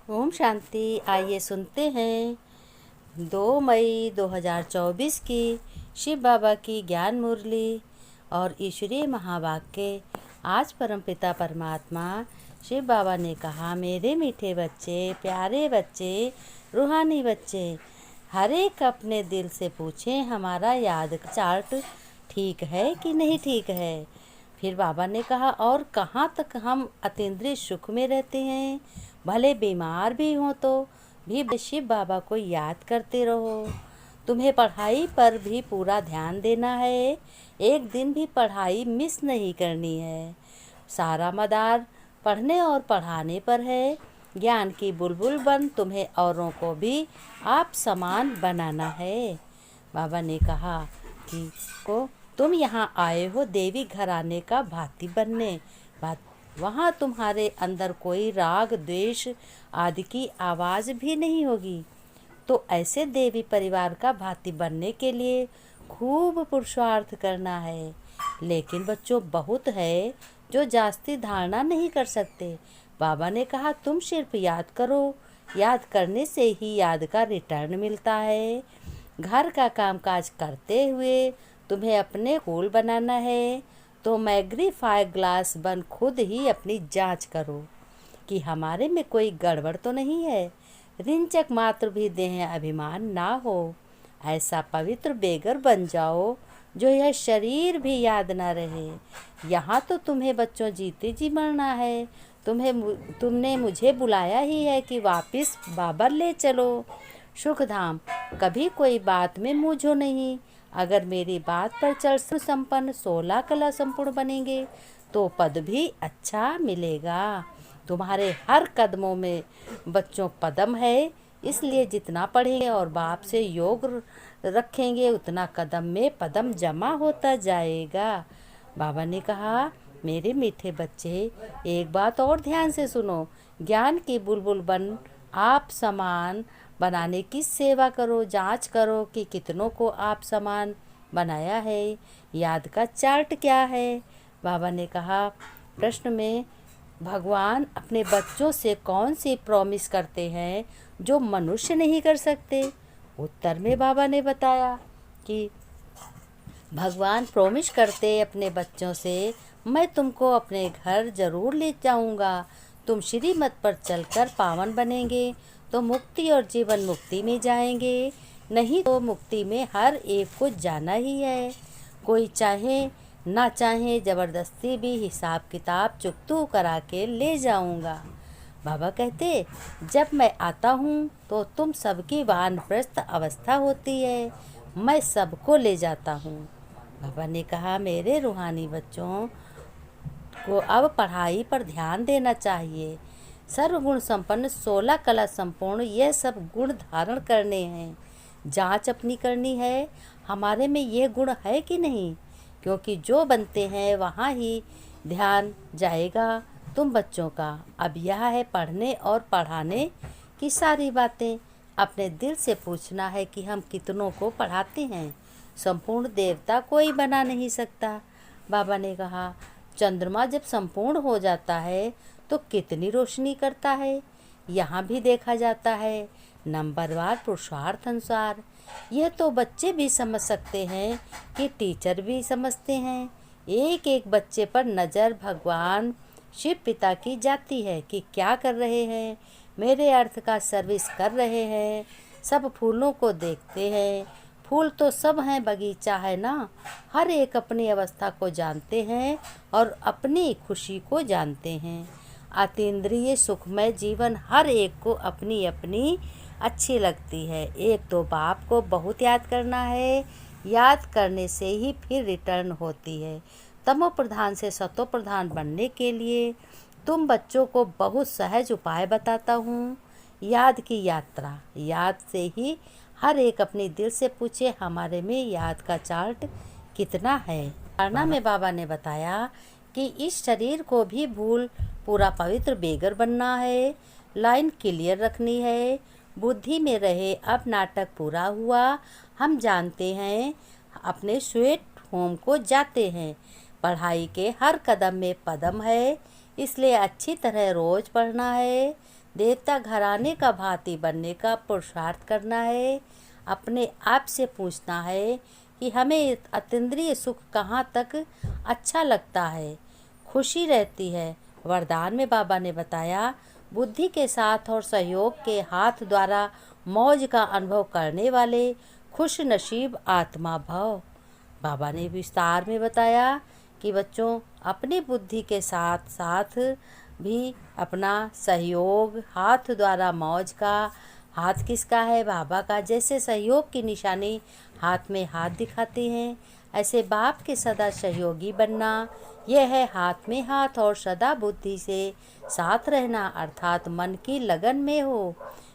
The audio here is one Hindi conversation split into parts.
ओम शांति। आइए सुनते हैं 2 मई 2024 की शिव बाबा की ज्ञान मुरली और ईश्वरीय महावाक्य। आज परमपिता परमात्मा शिव बाबा ने कहा, मेरे मीठे बच्चे, प्यारे बच्चे, रूहानी बच्चे, हर एक अपने दिल से पूछें हमारा याद चार्ट ठीक है कि नहीं ठीक है। फिर बाबा ने कहा, और कहाँ तक हम अतीन्द्रिय सुख में रहते हैं, भले बीमार भी हों तो भी शिव बाबा को याद करते रहो। तुम्हें पढ़ाई पर भी पूरा ध्यान देना है, एक दिन भी पढ़ाई मिस नहीं करनी है। सारा मदार पढ़ने और पढ़ाने पर है। ज्ञान की बुलबुल बन तुम्हें औरों को भी आप समान बनाना है। बाबा ने कहा कि तुम यहाँ आए हो देवी घराने का भाती बनने। वहाँ तुम्हारे अंदर कोई राग द्वेष आदि की आवाज़ भी नहीं होगी। तो ऐसे देवी परिवार का भाती बनने के लिए खूब पुरुषार्थ करना है। लेकिन बच्चों, बहुत है जो जास्ती धारणा नहीं कर सकते। बाबा ने कहा, तुम सिर्फ याद करो, याद करने से ही याद का रिटर्न मिलता है। घर का कामकाज करते हुए तुम्हें अपने कूल बनाना है, तो मैग्नीफाई ग्लास बन खुद ही अपनी जांच करो कि हमारे में कोई गड़बड़ तो नहीं है। रिंचक मात्र भी देह अभिमान ना हो। ऐसा पवित्र बेगर बन जाओ जो यह शरीर भी याद ना रहे। यहाँ तो तुम्हें बच्चों जीते जी मरना है। तुमने मुझे बुलाया ही है कि वापस बाबर ले चलो सुखधाम। कभी कोई बात में मूझो नहीं। अगर मेरी बात पर चल संपन्न 16 कला संपूर्ण बनेंगे तो पद भी अच्छा मिलेगा। तुम्हारे हर कदमों में बच्चों पदम है, इसलिए जितना पढ़ेंगे और बाप से योग रखेंगे उतना कदम में पदम जमा होता जाएगा। बाबा ने कहा, मेरे मीठे बच्चे, एक बात और ध्यान से सुनो। ज्ञान की बुलबुल बन आप समान बनाने की सेवा करो। जांच करो कि कितनों को आप समान बनाया है। याद का चार्ट क्या है? बाबा ने कहा, प्रश्न में भगवान अपने बच्चों से कौन सी प्रॉमिस करते हैं जो मनुष्य नहीं कर सकते? उत्तर में बाबा ने बताया कि भगवान प्रॉमिस करते अपने बच्चों से, मैं तुमको अपने घर जरूर ले जाऊंगा। तुम श्रीमत पर चलकर पावन बनेंगे तो मुक्ति और जीवन मुक्ति में जाएंगे, नहीं तो मुक्ति में हर एक को जाना ही है। कोई चाहे ना चाहे ज़बरदस्ती भी हिसाब किताब चुकतू करा के ले जाऊंगा। बाबा कहते, जब मैं आता हूँ तो तुम सबकी वानप्रस्थ अवस्था होती है, मैं सबको ले जाता हूँ। बाबा ने कहा, मेरे रूहानी बच्चों को अब पढ़ाई पर ध्यान देना चाहिए। सर्वगुण संपन्न 16 कला संपूर्ण यह सब गुण धारण करने हैं। जांच अपनी करनी है, हमारे में ये गुण है कि नहीं, क्योंकि जो बनते हैं वहाँ ही ध्यान जाएगा तुम बच्चों का। अब यह है पढ़ने और पढ़ाने की सारी बातें। अपने दिल से पूछना है कि हम कितनों को पढ़ाते हैं। संपूर्ण देवता कोई बना नहीं सकता। बाबा ने कहा, चंद्रमा जब संपूर्ण हो जाता है तो कितनी रोशनी करता है, यहाँ भी देखा जाता है। नंबरवार पुरुषार्थ अनुसार यह तो बच्चे भी समझ सकते हैं कि टीचर भी समझते हैं। एक एक बच्चे पर नज़र भगवान शिव पिता की जाती है कि क्या कर रहे हैं, मेरे अर्थ का सर्विस कर रहे हैं। सब फूलों को देखते हैं। फूल तो सब हैं, बगीचा है ना। हर एक अपनी अवस्था को जानते हैं और अपनी खुशी को जानते हैं। अतीन्द्रिय सुखमय जीवन हर एक को अपनी अपनी अच्छी लगती है। एक तो बाप को बहुत याद करना है, याद करने से ही फिर रिटर्न होती है। तमो प्रधान से सतो प्रधान बनने के लिए तुम बच्चों को बहुत सहज उपाय बताता हूँ। याद की यात्रा, याद से ही हर एक अपने दिल से पूछे, हमारे में याद का चार्ट कितना है। धारणा में बाबा ने बताया कि इस शरीर को भी भूल पूरा पवित्र बेगर बनना है। लाइन क्लियर रखनी है, बुद्धि में रहे। अब नाटक पूरा हुआ, हम जानते हैं, अपने स्वीट होम को जाते हैं। पढ़ाई के हर कदम में पदम है, इसलिए अच्छी तरह रोज़ पढ़ना है। देवता घराने का भांति बनने का पुरुषार्थ करना है। अपने आप से पूछना है कि हमें अतीन्द्रिय सुख कहाँ तक अच्छा लगता है, खुशी रहती है। वरदान में बाबा ने बताया, बुद्धि के साथ और सहयोग के हाथ द्वारा मौज का अनुभव करने वाले खुश नसीब आत्मा भव। बाबा ने विस्तार में बताया कि बच्चों, अपनी बुद्धि के साथ साथ भी अपना सहयोग, हाथ द्वारा मौज का, हाथ किसका है? बाबा का। जैसे सहयोग की निशानी हाथ में हाथ दिखाते हैं, ऐसे बाप के सदा सहयोगी बनना, यह है हाथ में हाथ और सदा बुद्धि से साथ रहना, अर्थात मन की लगन में हो।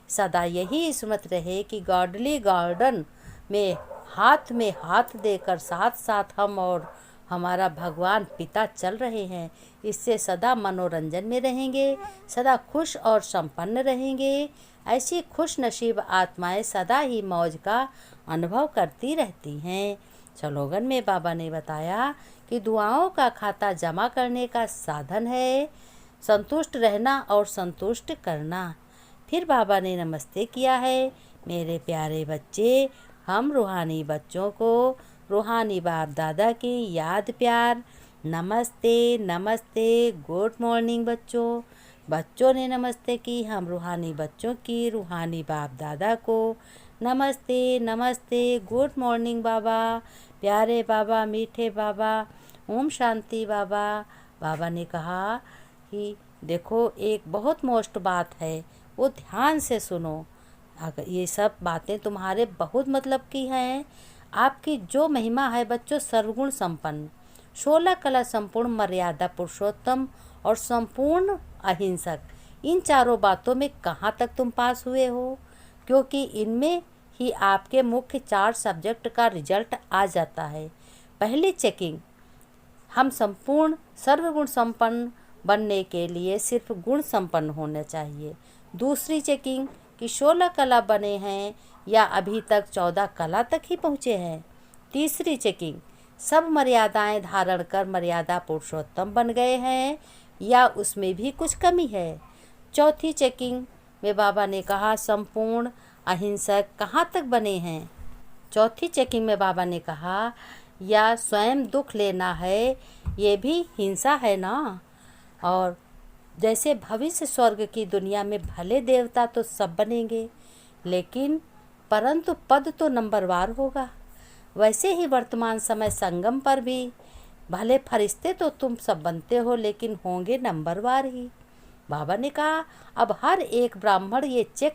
सदा यही स्मृत रहे कि गॉडली गार्डन में हाथ देकर साथ साथ हम और हमारा भगवान पिता चल रहे हैं। इससे सदा मनोरंजन में रहेंगे, सदा खुश और संपन्न रहेंगे। ऐसी खुश नसीब आत्माएं सदा ही मौज का अनुभव करती रहती हैं। स्लोगन में बाबा ने बताया कि दुआओं का खाता जमा करने का साधन है संतुष्ट रहना और संतुष्ट करना। फिर बाबा ने नमस्ते किया है। मेरे प्यारे बच्चे, हम रूहानी बच्चों को रूहानी बाप दादा की याद प्यार नमस्ते नमस्ते, गुड मॉर्निंग बच्चों। बच्चों ने नमस्ते की, हम रूहानी बच्चों की रूहानी बाप दादा को नमस्ते नमस्ते, गुड मॉर्निंग बाबा, प्यारे बाबा, मीठे बाबा, ओम शांति बाबा। बाबा ने कहा कि देखो, एक बहुत मोस्ट बात है, वो ध्यान से सुनो। अगर ये सब बातें तुम्हारे बहुत मतलब की हैं। आपकी जो महिमा है बच्चों, सर्वगुण संपन्न, 16 कला संपूर्ण, मर्यादा पुरुषोत्तम और संपूर्ण अहिंसक, इन चारों बातों में कहाँ तक तुम पास हुए हो? क्योंकि इनमें ही आपके मुख्य 4 सब्जेक्ट का रिजल्ट आ जाता है। पहली चेकिंग, हम संपूर्ण सर्वगुण संपन्न बनने के लिए सिर्फ गुण संपन्न होना चाहिए। दूसरी चेकिंग कि 16 कला बने हैं या अभी तक 14 कला तक ही पहुँचे हैं। तीसरी चेकिंग, सब मर्यादाएं धारण कर मर्यादा पुरुषोत्तम बन गए हैं या उसमें भी कुछ कमी है। चौथी चेकिंग में बाबा ने कहा, संपूर्ण अहिंसक कहाँ तक बने हैं। चौथी चेकिंग में बाबा ने कहा, या स्वयं दुख लेना है, ये भी हिंसा है ना। और जैसे भविष्य स्वर्ग की दुनिया में भले देवता तो सब बनेंगे, लेकिन परंतु पद तो नंबरवार होगा। वैसे ही वर्तमान समय संगम पर भी भले फरिश्ते तो तुम सब बनते हो, लेकिन होंगे नंबरवार ही। बाबा ने कहा, अब हर एक ब्राह्मण ये चेक